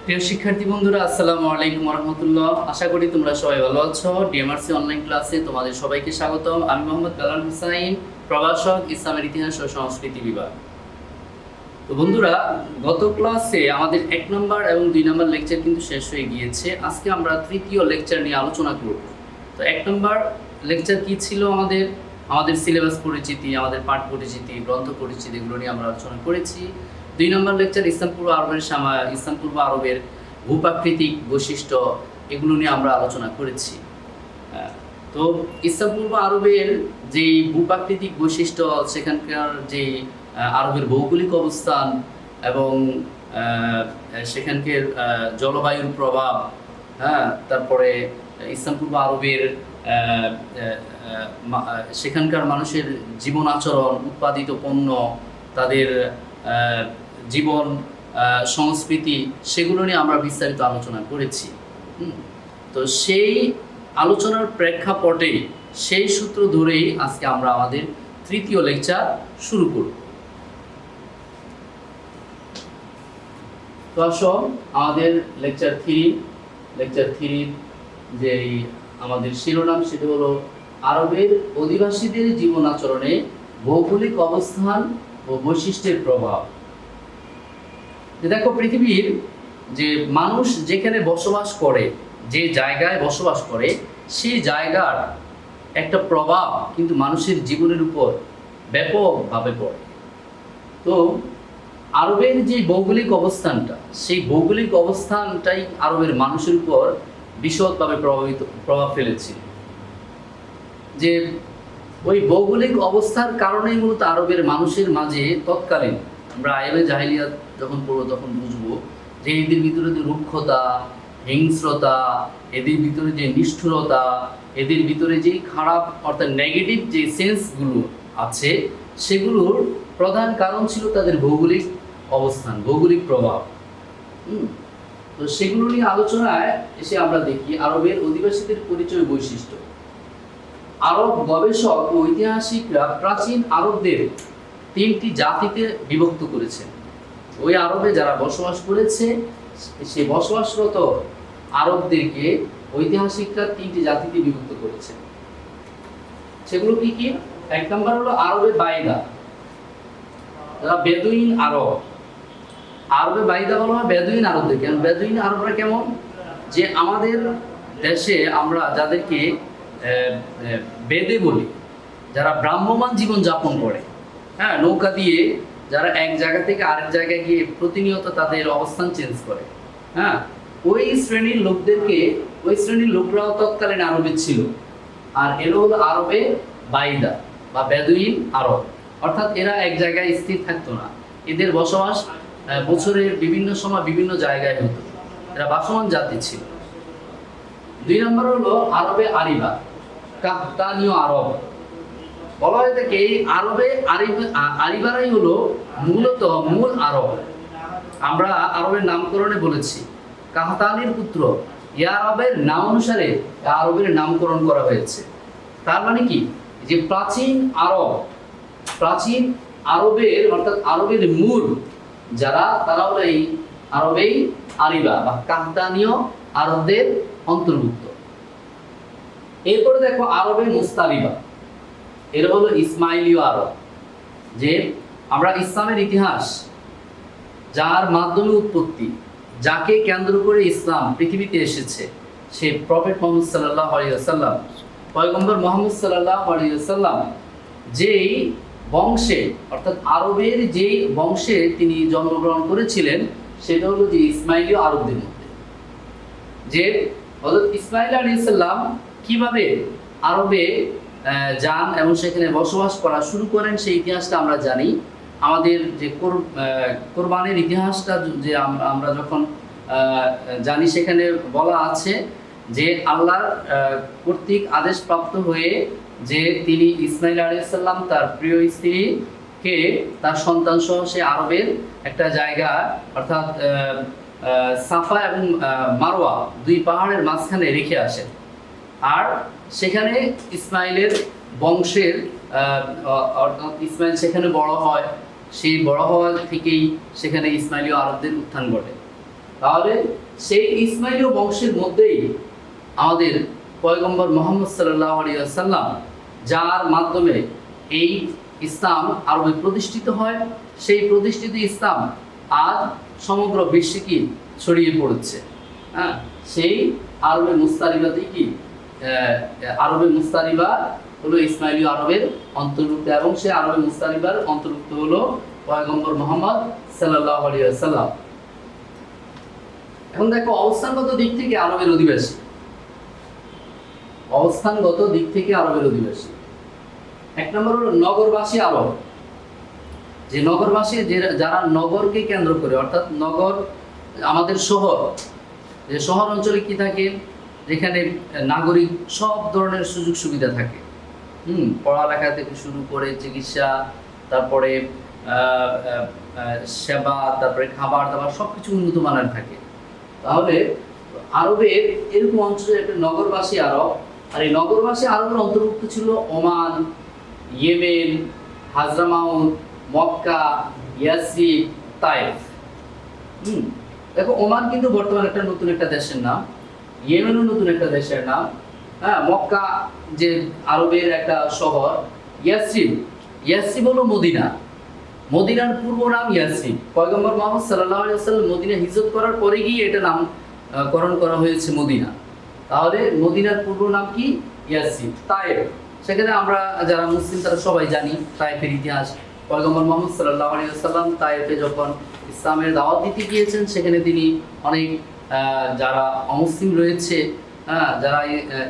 প্রিয় শিক্ষার্থী বন্ধুরা, আসসালামু আলাইকুম রহমতুল্লাহ। আশা করি তোমরা সবাই ভালো আছো। ডিএমআরসি অনলাইন ক্লাসে তোমাদের সবাইকে স্বাগতম। আমি মোহাম্মদ কালাম হুসাইন, প্রভাষক, ইসলামের ইতিহাস ও সংস্কৃতি বিভাগ। তো বন্ধুরা, গত ক্লাসে আমাদের 1 নম্বর এবং 2 নম্বর লেকচার কিন্তু শেষ হয়ে গিয়েছে। আজকে আমরা তৃতীয় লেকচার নিয়ে আলোচনা করব। তো 1 নম্বর লেকচার কি ছিল? আমাদের সিলেবাস পরিচিতি, আমাদের পাঠ পরিচিতি, গ্রন্থ পরিচিতি, এগুলো নিয়ে আমরা আলোচনা করেছি। 2 নম্বর লেকচার ইসলাম পূর্ব আরবের ভূপ্রাকৃতিক বৈশিষ্ট্য, এগুলো নিয়ে আমরা আলোচনা করেছি। তো ইসলাম পূর্ব আরবের যে ভূপ্রাকৃতিক বৈশিষ্ট্য, সেখানকার যে আরবের ভৌগোলিক অবস্থান এবং সেখানকার জলবায়ুর প্রভাব, তারপরে ইসলাম পূর্ব আরবের সেখানকার মানুষের জীবন আচরণ, উৎপাদিত পণ্য, তাদের জীবন সংস্কৃতি, সেগুলো নিয়ে আমরা বিস্তারিত আলোচনা করেছি। তো সেই আলোচনার প্রেক্ষাপটে সেই সূত্র ধরেই আজকে আমরা আমাদের তৃতীয় লেকচার শুরু করব। তো আসো, আমাদের লেকচার থ্রি যে আমাদের শিরোনাম, সেটা হলো আরবের অধিবাসীদের জীবন আচরণে ভৌগোলিক অবস্থান ও বৈশিষ্ট্যের প্রভাব। দেখো, পৃথিবীর যে মানুষ যেখানে বসবাস করে, যে জায়গায় বসবাস করে, সেই জায়গার একটা প্রভাব কিন্তু মানুষের জীবনের উপর ব্যাপকভাবে পড়ে। তো আরবের যে ভৌগোলিক অবস্থানটা, সেই ভৌগোলিক অবস্থানটাই আরবের মানুষের উপর বিশদভাবে প্রভাব ফেলেছে। যে ওই ভৌগোলিক অবস্থার কারণেই মূলত আরবের মানুষের মাঝে তৎকালীন, আমরা আইবে জাহিলিয়াত যখন পড়বো তখন বুঝবো যে এদের ভিতরে যে রুক্ষতা, হিংস্রতা, এদের ভিতরে যে নিষ্ঠুরতা, এদের ভিতরে যে খারাপ অর্থাৎ নেগেটিভ যে সেন্সগুলো আছে, সেগুলোর প্রধান কারণ ছিল তাদের ভৌগোলিক অবস্থান, ভৌগোলিক প্রভাব। তো সেগুলো নিয়ে আলোচনায় এসে আমরা দেখি আরবের অধিবাসীদের পরিচয়, বৈশিষ্ট্য। আরব গবেষক ও ঐতিহাসিকরা প্রাচীন আরবদের 3টি জাতিতে বিভক্ত করেছেন। ওই আরবে যারা বসবাস করেছে, সেই বসবাসরত আরবদেরকে ঐতিহাসিকরা 3টি জাতিতে বিভক্ত করেছে। সেগুলো কি কি? 1 নম্বর হলো আরবে বাইদা, যারা বেদুইন আরব। আরবে বাইদা বলা হয় বেদুইন আরবদের। কেন বেদুইন আরবরা কেমন? যে আমাদের দেশে আমরা যাদেরকে বেদে বলি, যারা ভ্রাম্যমান জীবন যাপন করে, নৌকা দিয়ে যারা এক জায়গা থেকে আরেক জায়গায় গিয়ে প্রতিনিয়ত তাদের অবস্থান চেঞ্জ করে, ওই শ্রেণীর লোকরাও তৎকালীন আরবে ছিল। আর এরা হলো আরবে বাইদা বা বেদুইন আরব, অর্থাৎ এরা এক জায়গায় স্থির থাকতো না। এদের বসবাস বছরের বিভিন্ন সময় বিভিন্ন জায়গায় হতো। এরা ভাসমান জাতি ছিল। 2 নম্বর হলো আরবে আরিবা, কাহতানীয় আরব। বলা হয়ে থাকে এই আরবে আরিবারাই হলো মূলত মূল আরব। আমরা আরবের নামকরণে বলেছি কাহতানির পুত্র ইয়ারবের নাম অনুসারে আরবের নামকরণ করা হয়েছে। তার মানে কি? যে প্রাচীন আরবের অর্থাৎ আরবের মূল যারা, তারা হলো এই আরবেই আরিবা বা কাহতানীয় আরবদের অন্তর্ভুক্ত। এরপরে দেখো আরবে মুস্তারিবা, এরা হলো ইসমাইলীয় আরব। যে আমরা ইসলামের ইতিহাস, যার মাধ্যমে উৎপত্তি, যাকে কেন্দ্র করে ইসলাম পৃথিবীতে এসেছে, সে প্রফেট মুহাম্মদ সাল্লাল্লাহু আলাইহি ওয়াসাল্লাম, পয়গম্বর মুহাম্মদ সাল্লাল্লাহু আলাইহি ওয়াসাল্লাম, যেই বংশে অর্থাৎ আরবের যেই বংশে তিনি জন্মগ্রহণ করেছিলেন, সেটা হলো যে ইসমাইলীয় আরবদের মধ্যে। যে হযরত ইসমাইল আলাইহিস সালাম কিভাবে আরবে যান এবং সেখানে বসবাস করা শুরু করেন, সেই ইতিহাসটা আমরা জানি। আমাদের যে কোরবানির ইতিহাসটা যে আমরা যখন জানি, সেখানে বলা আছে যে আল্লাহর কর্তৃক আদেশ প্রাপ্ত হয়ে যে তিনি ইসমাইল আলাইহিস সালাম তার প্রিয় স্ত্রীকে তার সন্তান সহ সে আরবের একটা জায়গা অর্থাৎ সাফা এবং মারওয়া 2 পাহাড়ের মাঝখানে রেখে আসেন। আর সেখানে ইসমাইলের বংশের অর্থাৎ ইসমাইল সেখানে বড় হয়, সেই বড় হওয়া থেকেই সেখানে ইসমাইলীয় আরবদের উত্থান ঘটে। তাহলে সেই ইসমাইলীয় বংশের মধ্যেই আমাদের পয়গম্বর মুহাম্মদ সাল্লাল্লাহু আলাইহি ওয়াসাল্লাম, যার মাধ্যমে এই ইসলাম আরবে প্রতিষ্ঠিত হয়, সেই প্রতিষ্ঠিত ইসলাম আজ সমগ্র বিশ্বে কি ছড়িয়ে পড়েছে। হ্যাঁ, সেই আরবে মুস্তারিবাতেই কি আরবে মুস্তারিবা হলো ইসমাইলীয় আরবের অন্তর্ভুক্ত, এবং সেই আরবে মুস্তারিবার অন্তর্ভুক্ত হলো পয়গম্বর মুহাম্মদ সাল্লাল্লাহু আলাইহি ওয়াসাল্লাম। এখন দেখো, অবস্থানগত দিক থেকে আরবের অধিবাসী, অবস্থানগত দিক থেকে আরবের অধিবাসী এক নম্বর হলো নগরবাসী আরব। যে নগরবাসী, যারা নগরকে কেন্দ্র করে, অর্থাৎ নগর আমাদের শহর, যে শহর অঞ্চলে কি থাকে, যেখানে নাগরিক সব ধরনের সুযোগ সুবিধা থাকে, পড়ালেখা থেকে শুরু করে চিকিৎসা, তারপরে সেবা, তারপরে খাবার দাবার সবকিছু উন্নত মানের থাকে। তাহলে আরবের এরকম অঞ্চলে একটা নগরবাসী আরব, আর এই নগরবাসী আরবের অন্তর্ভুক্ত ছিল ওমান, ইয়েমেন, হাজরামাউত, মক্কা, ইয়াসরিব, তায়েফ। দেখো, ওমান কিন্তু বর্তমানে একটা নতুন একটা দেশের নাম, ইয়েমেনও নতুন একটা দেশের নাম। হ্যাঁ, মক্কা যে আরবের একটা শহর, ইয়াসরিব হলো মদিনা, মদিনার পূর্ব নাম ইয়াসরিব। পয়গম্বর মুহাম্মদ সাল্লাল্লাহু আলাইহি ওয়াসাল্লাম মদিনা হিজরত করার পরে গিয়ে এটা নামকরণ করা হয়েছে মদিনা। তাহলে মদিনার পূর্ব নাম কি? ইয়াসরিব। তায়েফ, সেখানে আমরা যারা মুসলিম তারা সবাই জানি তায়েফের ইতিহাস। পয়গম্বর মুহাম্মদ সাল্লাল্লাহু আলাইহি ওয়াসাল্লাম তায়েফে যখন ইসলামের দাওয়াত দিতে গিয়েছেন, সেখানে তিনি অনেক যারা অমুসলিম রয়েছে, যারা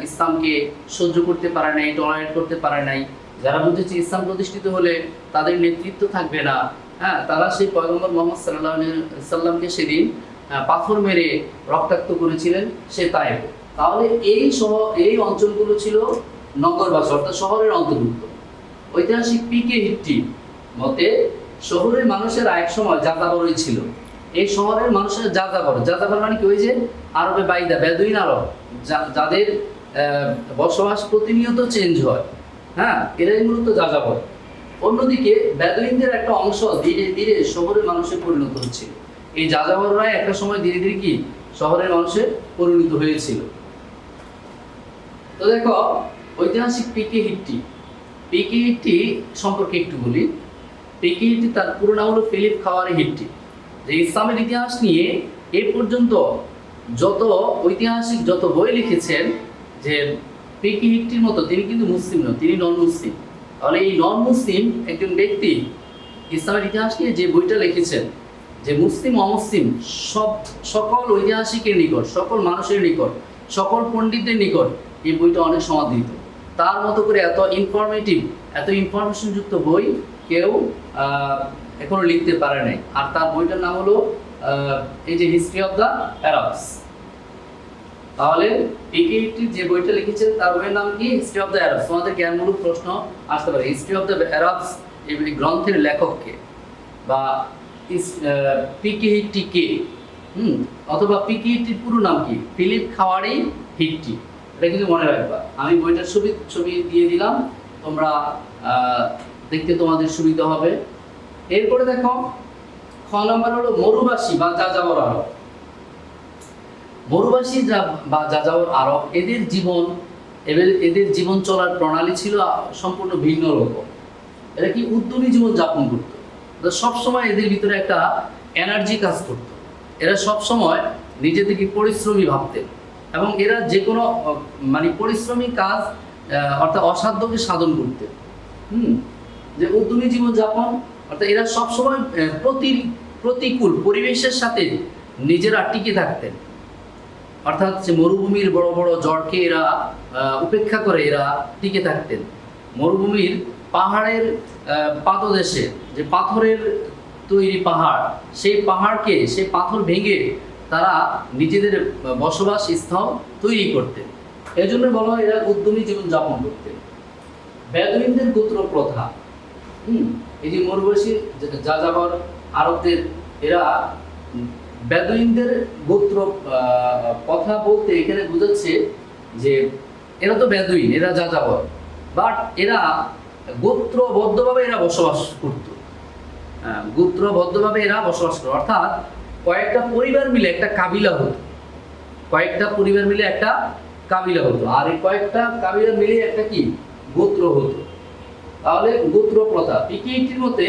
ইসলামকে সহ্য করতে পারে নাই, টলারেট করতে পারে নাই, যারা বুঝেছে ইসলাম প্রতিষ্ঠিত হলে তাদের নেতৃত্ব থাকবে না, তারা সেই পয়গম্বর মুহাম্মদ সাল্লাল্লাহু আলাইহি ওয়াসাল্লামকে সেদিন পাথর মেরে রক্তাক্ত করেছিলেন সে তায়েফ। তাহলে এই অঞ্চলগুলো ছিল নগরবাসী, অর্থাৎ শহরের অন্তর্ভুক্ত। ঐতিহাসিক পিকে হিট্টি মতে শহরের মানুষেরা এক সময় যাযাবরই ছিল। এই শহরের মানুষের যাযাবর মানে কি? ওই যে আরবে বাইদা, বেদুইন আরব, যাদের বসবাস প্রতিনিয়ত চেঞ্জ হয়, এরাই মূলত যাযাবর। অন্যদিকে বেদুইনদের একটা অংশ ধীরে ধীরে শহরের মানুষে পরিণত হচ্ছিল। এই যাযাবররা একটা সময় ধীরে ধীরে কি শহরের মানুষে পরিণত হয়েছিল। তো দেখো, ঐতিহাসিক পিকে হিট্টি সম্পর্কে একটু বলি। পিকে হিট্টি, তার পুরো নাম হলো ফিলিপ খাওয়ারি হিট্টি। যে ইসলামের ইতিহাস নিয়ে এ পর্যন্ত যত ঐতিহাসিক যত বই লিখেছেন, যে পিকে হিট্টির মতো তিনি কিন্তু মুসলিম নন, তিনি নন মুসলিম। তাহলে এই নন মুসলিম একজন ব্যক্তি ইসলামের ইতিহাস নিয়ে যে বইটা লিখেছেন, যে মুসলিম অমুসলিম সকল ঐতিহাসিকের নিকট, সকল মানুষের নিকট, সকল পণ্ডিতদের নিকট এই বইটা অনেক সমাদৃত। তার মতো করে এত ইনফরমেটিভ, এত ইনফরমেশনযুক্ত বই কেউ এখনো লিখতে পারে নাই। আর তার বইটার নাম হলো এই যে হিস্ট্রি অফ দ্য আরবস। তাহলে পিকে হিট্টি যে বইটা লিখেছেন তার বইয়ের নাম কি? History of the Arabs. তোমাদের জ্ঞানমূলক প্রশ্ন আসতে পারে, হিস্ট্রি অফ দ্য আরবস এই গ্রন্থের লেখককে, বা পিকে হিট্টি কে, অথবা পিকে হিট্টির পুরো নাম কি? Philip Khuri Hitti. এটা কিন্তু মনে রাখবা। আমি বইটার ছবি দিয়ে দিলাম, তোমরা দেখতে তোমাদের সুবিধা হবে। এরপরে দেখো, খ নম্বর হলো মরুবাসী বা যাযাবর আরব। মরুবাসী বা যাযাবর আরব, এদের জীবন চলার প্রণালী ছিল সম্পূর্ণ ভিন্ন রকম। এরা কি উদ্যমী জীবন যাপন করতো। সবসময় এদের ভিতরে একটা এনার্জি কাজ করত। এরা সবসময় নিজেদেরকে পরিশ্রমী ভাবতেন, এবং এরা যে কোনো পরিশ্রমী কাজ অর্থাৎ অসাধ্যকে সাধন করতেন। যে উদ্যমী জীবনযাপন, অর্থাৎ এরা সবসময় প্রতিকূল পরিবেশের সাথে নিজেরা টিকে থাকতেন। অর্থাৎ যে মরুভূমির বড় বড় ঝড়কে এরা উপেক্ষা করে এরা টিকে থাকতেন। মরুভূমির পাহাড়ের পাদদেশে যে পাথরের তৈরি পাহাড়, সেই পাথর ভেঙে তারা নিজেদের বসবাস স্থল তৈরি করতেন। এজন্য বলা হয় এরা উদ্যমী জীবন যাপন করতেন। বেদুইনদের গোত্র প্রথা, এই যে মরুবাসী যাযাবর আরবদের, এরা বেদুইনদের গোত্র কথা বলতে এখানে বোঝাচ্ছে যে এরা তো বেদুইন, এরা যাযাবর, বাট এরা গোত্রবদ্ধভাবে এরা বসবাস করত। গোত্রবদ্ধভাবে এরা বসবাস করত, অর্থাৎ কয়েকটা পরিবার মিলে একটা কাবিলা হতো, কয়েকটা পরিবার মিলে একটা কাবিলা হতো, আর এই কয়েকটা কাবিলা মিলে একটা কি গোত্র হতো। তাহলে গোত্র প্রথা পিকেটির মতে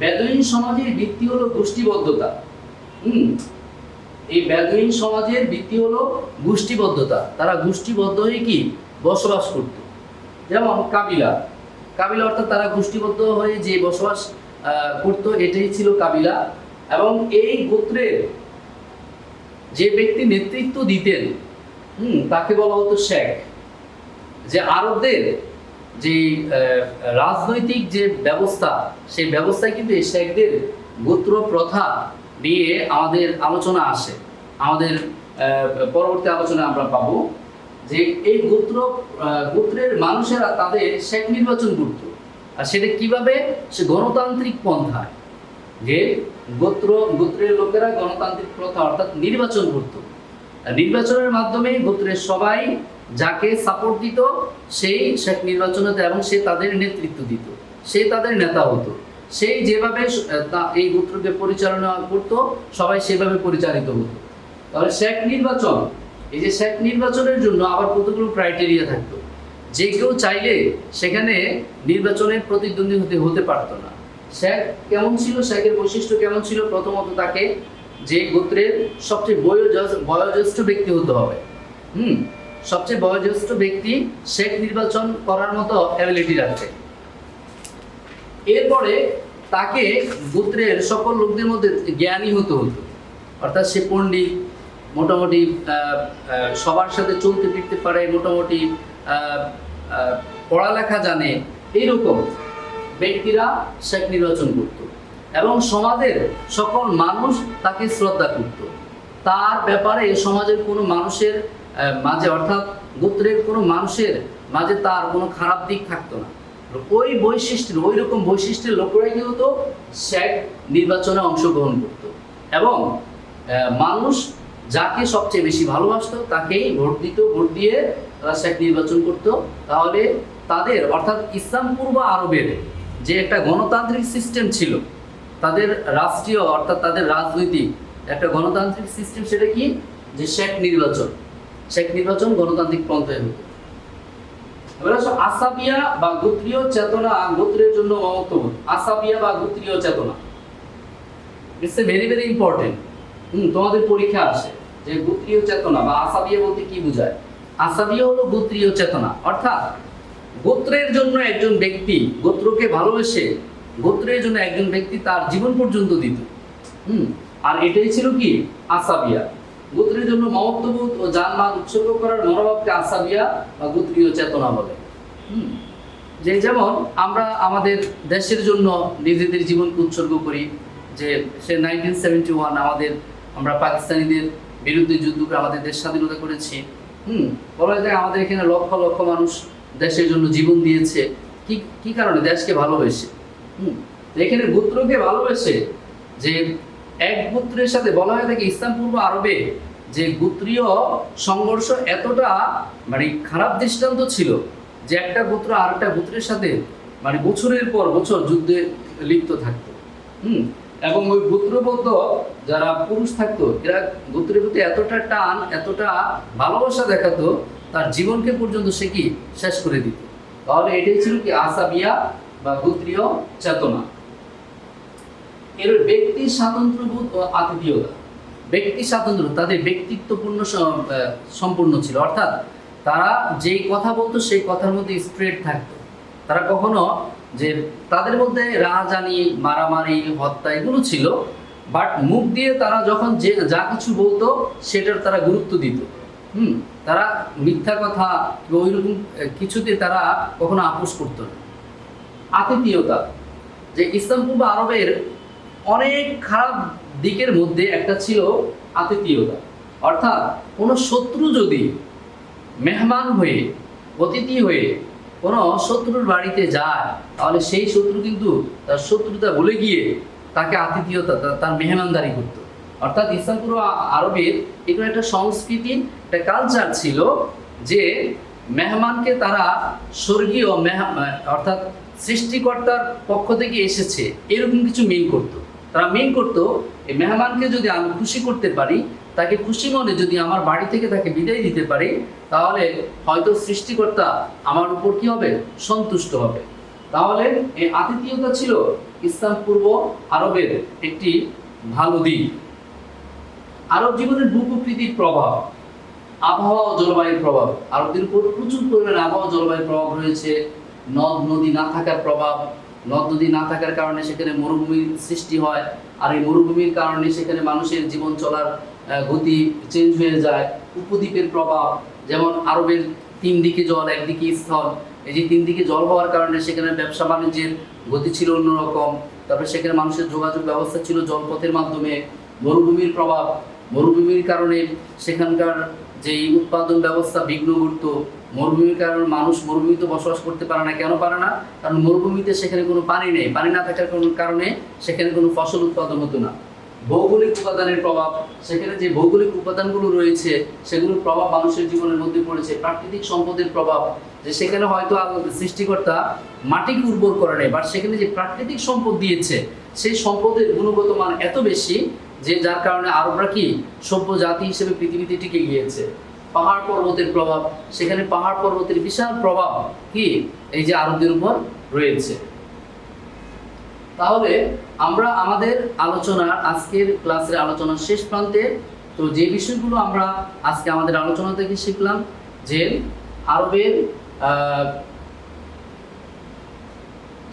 বেদুইন সমাজের ভিত্তি হলো গোষ্ঠীবদ্ধতা। এই বেদুইন সমাজের ভিত্তি হলো গোষ্ঠীবদ্ধতা, তারা গোষ্ঠীবদ্ধ হয়ে কি বসবাস করত। যেমন কাবিলা, কাবিলা অর্থাৎ তারা গোষ্ঠীবদ্ধ হয়ে যে বসবাস করত, এটাই ছিল কাবিলা। এবং এই গোত্রের যে ব্যক্তি নেতৃত্ব দিতেন তাকে বলা হতো শেখ। যে আরবদের যে রাজনৈতিক যে ব্যবস্থা, সেই ব্যবস্থায় কিন্তু এই শেখদের গোত্র প্রথা নিয়ে আমাদের আলোচনা আসে। আমাদের পরবর্তী আলোচনায় আমরা পাবো যে এই গোত্রের মানুষেরা তাদের শেখ নির্বাচন করত। আর সেটা কিভাবে? সে গণতান্ত্রিক পন্থায়, যে গোত্রের লোকেরা গণতান্ত্রিক প্রথা অর্থাৎ নির্বাচন করত। নির্বাচনের মাধ্যমে গোত্রের সবাই যাকে সাপোর্ট দিত সেই শেখ নির্বাচন হতো এবং সে তাদের নেতৃত্ব দিত, সে তাদের নেতা হতো। সেই যেভাবে এই গোত্রকে পরিচালনা করত, সবাই সেভাবে পরিচালিত হতো। তাহলে শেখ নির্বাচন, এই যে শেখ নির্বাচনের জন্য আবার কতগুলো ক্রাইটেরিয়া থাকতো। যে কেউ চাইলে সেখানে নির্বাচনে প্রতিদ্বন্দ্বী হতে পারতো না। শেখ কেমন ছিল, শেখের বৈশিষ্ট্য কেমন ছিল? প্রথমত তাকে যে গোত্রের সবচেয়ে বয়োজ্যেষ্ঠ ব্যক্তি হতে হবে। সবচেয়ে বয়োজ্যেষ্ঠ ব্যক্তি শেখ নির্বাচন করার মতো অ্যাবিলিটি রাখে। এরপরে তাকে গোত্রের সকল লোকদের মধ্যে জ্ঞানী হতে হতো, অর্থাৎ সে পণ্ডিত, মোটামুটি সবার সাথে চলতে ফিরতে পারে, মোটামুটি পড়ালেখা জানে, এইরকম ব্যক্তিরা শেখ নির্বাচন করত। এবং সমাজের সকল মানুষ তাকে শ্রদ্ধা করত। তার ব্যাপারে সমাজের কোনো মানুষের মাঝে, অর্থাৎ গোত্রের কোনো মানুষের মাঝে তার কোনো খারাপ দিক থাকতো না। ওই বৈশিষ্ট্যের, ওই রকম বৈশিষ্ট্যের লোকেরাই কি হতো শেখ নির্বাচনে অংশগ্রহণ করত। এবং মানুষ যাকে সবচেয়ে বেশি ভালোবাসতো তাকেই ভোট দিত, ভোট দিয়ে তারা শেখ নির্বাচন করত। তাহলে তাদের, অর্থাৎ ইসলাম পূর্ব আরবের যে একটা গণতান্ত্রিক সিস্টেম ছিল, তাদের রাষ্ট্রীয় অর্থাৎ তাদের রাজনৈতিক একটা গণতান্ত্রিক সিস্টেম, সেটা কি? যে শেখ নির্বাচন। শেখ নির্বাচন গণতান্ত্রিক পন্থায় হতো। এবার আসো আসাবিয়া বা গোত্রীয় চেতনা, গোত্রের জন্য মমত্ববোধ। আসাবিয়া বা গোত্রীয় চেতনা, it's a very very important. তোমাদের পরীক্ষা আসে যে গোত্রীয় চেতনা বা আসাবিয়া বলতে কি বোঝায়। আসাবিয়া হলো গোত্রীয় চেতনা, অর্থাৎ গোত্রের জন্য একজন ব্যক্তি গোত্রকে ভালোবেসে গোত্রের জন্য একজন ব্যক্তি তার জীবন পর্যন্ত দিত। আর এটাই ছিল কি আসাবিয়া। গোত্রের জন্য মমত্ববোধ ও জানমাল উৎসর্গ করার মনোভাবকে আসাবিয়া বা গোত্রীয় চেতনা বলে। যে যেমন আমরা আমাদের দেশের জন্য নিজেদের জীবনকে উৎসর্গ করি। যে সে 1971 আমরা পাকিস্তানিদের বিরুদ্ধে যুদ্ধ করে আমাদের দেশ স্বাধীনতা করেছি। বলা যায় আমাদের এখানে লক্ষ লক্ষ মানুষ দেশের জন্য জীবন দিয়েছে। কি কারণে? দেশকে ভালোবেসে। এখানে গোত্রকে ভালোবেসে যে এক গোত্রের সাথে বলা হয় থাকে ইসলাম পূর্ব আরবে যে গোত্রীয় সংঘর্ষ এতটা মানে খারাপ দৃষ্টান্ত ছিল যে একটা গোত্র আর একটা গোত্রের সাথে মানে বছরের পর বছর যুদ্ধে লিপ্ত থাকতো। এবং ওই গোত্রবদ্ধ যারা পুরুষ থাকতো এরা গোত্রের প্রতি এতটা টান, এতটা ভালোবাসা দেখাতো, তার জীবনকে পর্যন্ত সে কি শেষ করে দিত। তাহলে এটাই ছিল কি আসাবিয়া বা গোত্রীয় চেতনা। এর ব্যক্তি স্বাতন্ত্র্যবোধ ও আতিথেয়তা। ব্যক্তি স্বাতন্ত্র্য, তাদের ব্যক্তিত্বপূর্ণ সম্পূর্ণ ছিল, অর্থাৎ তারা যেই কথা বলতো সেই কথার মধ্যে স্ট্রেট থাকতো। তারা কখনো যে তাদের মধ্যে রাহাজানি, মারামারি, হত্যা এগুলো ছিল, বাট মুখ দিয়ে তারা যখন যে যা কিছু বলতো সেটার তারা গুরুত্ব দিত। তারা মিথ্যা কথা ওইরকম কিছুতে তারা কখনো আপোষ করতো না। আতিথেয়তা, যে ইসলাম পূর্ব আরবের অনেক খারাপ দিকের মধ্যে একটা ছিল আতিথেয়তা, অর্থাৎ কোনো শত্রু যদি মেহমান হয়ে, অতিথি হয়ে কোনো শত্রুর বাড়িতে যায়, তাহলে সেই শত্রু কিন্তু তার শত্রুতা ভুলে গিয়ে তাকে আতিথেয়তা, তার মেহমানদারি করতো। অর্থাৎ ইসলাম পূর্ব আরবের এগুলো একটা সংস্কৃতি, একটা কালচার ছিল যে মেহমানকে তারা স্বর্গীয় অর্থাৎ সৃষ্টিকর্তার পক্ষ থেকে এসেছে এরকম কিছু মিন করতো। তারা মিন করতো এই মেহমানকে যদি আমি খুশি করতে পারি, তাকে খুশি মনে যদি আমার বাড়ি থেকে তাকে বিদায় দিতে পারি, তাহলে হয়তো সৃষ্টিকর্তা আমার উপর কি হবে, সন্তুষ্ট হবে। তাহলে এই আতিথেয়তা ছিল ইসলাম পূর্ব আরবের একটি ভালো দিক। আরব জীবনের ভূপ্রকৃতির প্রভাব, আবহাওয়া ও জলবায়ুর প্রভাব, আরবদের উপর প্রচুর পরিমাণে আবহাওয়া জলবায়ুর প্রভাব রয়েছে। নদ নদী না থাকার প্রভাব, নদ নদী না থাকার কারণে সেখানে মরুভূমির সৃষ্টি হয়, আর এই মরুভূমির কারণে সেখানে মানুষের জীবন চলার গতি চেঞ্জ হয়ে যায়। উপদ্বীপের প্রভাব, যেমন আরবের 3 দিকে জল, একদিকে স্থল, এই যে 3 দিকে জল হওয়ার কারণে সেখানে ব্যবসা বাণিজ্যের গতি ছিল অন্যরকম। তারপরে সেখানে মানুষের যোগাযোগ ব্যবস্থা ছিল জলপথের মাধ্যমে। মরুভূমির প্রভাব, মরুভূমির কারণে সেখানকার যেই উৎপাদন ব্যবস্থা বিঘ্ন ঘটত। মরুভূমির কারণে মানুষ মরুভূমিতে বসবাস করতে পারে না। কেন পারে না? কারণ মরুভূমিতে সেখানে কোনো পানি নেই, পানি না থাকার কারণে সেখানে কোনো ফসল উৎপাদন হতো না। ভৌগোলিক উপাদানের প্রভাব, সেখানে যে ভৌগোলিক উপাদানগুলো রয়েছে সেগুলোর প্রভাব মানুষের জীবনের মধ্যে পড়েছে। প্রাকৃতিক সম্পদের প্রভাব, যে সেখানে হয়তো সৃষ্টিকর্তা মাটিকে উর্বর করে নেই, বাট সেখানে যে প্রাকৃতিক সম্পদ দিয়েছে সেই সম্পদের গুণগত মান এত বেশি যে যার কারণে আরবরা কি সভ্য জাতি হিসেবে পৃথিবীতে টিকে গিয়েছে। পাহাড় পর্বতের প্রভাব, সেখানে পাহাড় পর্বতের বিশাল প্রভাব কি এই যে আরবদের উপর রয়েছে। তাহলে আমরা আমাদের আলোচনার আজকের ক্লাসের আলোচনার শেষ প্রান্তে, তো যে বিষয়গুলো আমরা আজকে আমাদের আলোচনা থেকে শিখলাম, যে আরবের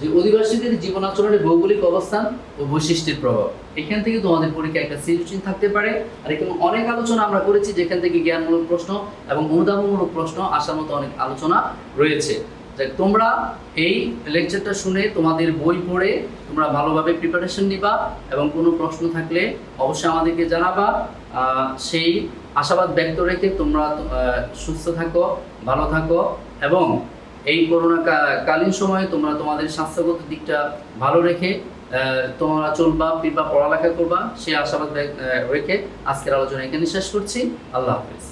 যে অধিবাসীদের জীবন আচরণের ভৌগোলিক অবস্থান ও বৈশিষ্ট্যের প্রভাব, এখান থেকে তোমাদের পরীক্ষায় একটা সৃজনশীল থাকতে পারে। আর এখানে অনেক আলোচনা আমরা করেছি, যেখান থেকে জ্ঞানমূলক প্রশ্ন এবং অনুধাবনমূলক প্রশ্ন আসার মতো অনেক আলোচনা রয়েছে। তোমরা এই লেকচারটা শুনে তোমাদের বই পড়ে তোমরা ভালোভাবে প্রিপারেশন নিবা, এবং কোনো প্রশ্ন থাকলে অবশ্যই আমাদেরকে জানাবা। সেই আশাবাদ ব্যক্ত রেখে তোমরা সুস্থ থাকো, ভালো থাকো, এবং এই করোনা কালীন সময়ে তোমরা তোমাদের স্বাস্থ্যগত দিকটা ভালো রেখে তোমরা চলবা, ফিরবা, পড়ালেখা করবা, সেই আশাবাদ রেখে আজকের আলোচনা এখানে শেষ করছি। আল্লাহ হাফেজ।